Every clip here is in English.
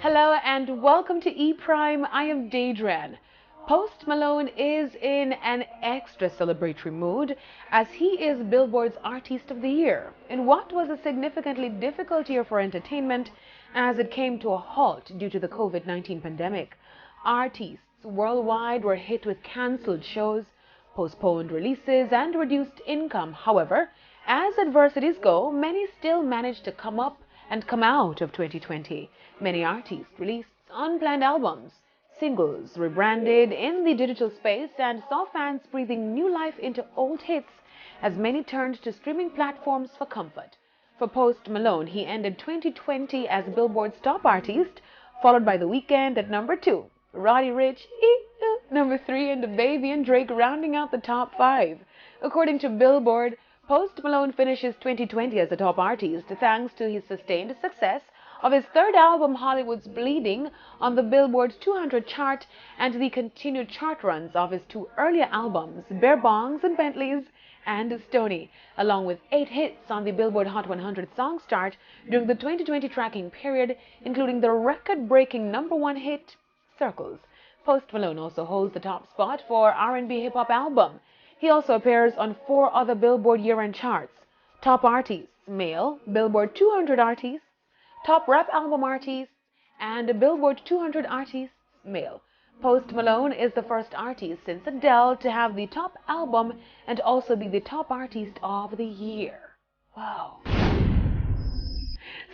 Hello and welcome to E Prime. I am Daedran. Post Malone is in an extra celebratory mood as he is Billboard's Artist of the Year in what was a significantly difficult year for entertainment as it came to a halt due to the COVID-19 pandemic. Artists worldwide were hit with cancelled shows, postponed releases, and reduced income. However, as adversities go, many still managed to come up and come out of 2020. Many artists released unplanned albums, singles rebranded in the digital space, and saw fans breathing new life into old hits as many turned to streaming platforms for comfort. For Post Malone, he ended 2020 as Billboard's top artist, followed by The Weeknd at number 2, Roddy Ricch number 3, and DaBaby and Drake rounding out the top 5. According to Billboard, Post Malone finishes 2020 as the top artist thanks to his sustained success of his third album, Hollywood's Bleeding, on the Billboard 200 chart, and the continued chart runs of his two earlier albums, Bare Bongs and Bentleys and Stoney, along with 8 hits on the Billboard Hot 100 Songs chart during the 2020 tracking period, including the record-breaking #1 hit, Circles. Post Malone also holds the top spot for R&B hip-hop album. He also appears on 4 other Billboard year-end charts: Top Artists, Male, Billboard 200 Artists, Top Rap Album Artists, and Billboard 200 Artists, Male. Post Malone is the first artist since Adele to have the top album and also be the top artist of the year. Wow.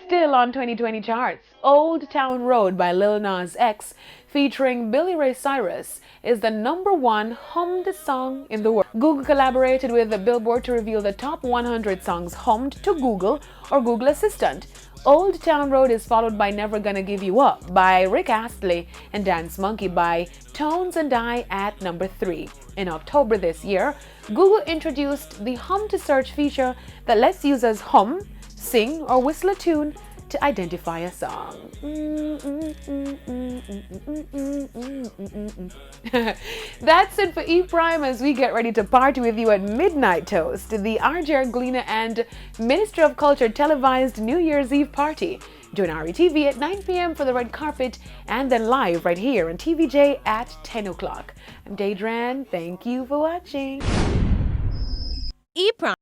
Still on 2020 charts, Old Town Road by Lil Nas X featuring Billy Ray Cyrus is the #1 hummed song in the world. Google collaborated with the Billboard to reveal the top 100 songs hummed to Google or Google Assistant. Old Town Road is followed by Never Gonna Give You Up by Rick Astley and Dance Monkey by Tones and I at number 3. In October this year, Google introduced the Hum to Search feature that lets users hum, sing, or whistle a tune to identify a song. That's it for E Prime as we get ready to party with you at Midnight Toast, the RJ Arglina and Minister of Culture televised New Year's Eve party. Join RETV at 9 p.m. for the red carpet and then live right here on TVJ at 10 o'clock. I'm Daedran. Thank you for watching. E Prime.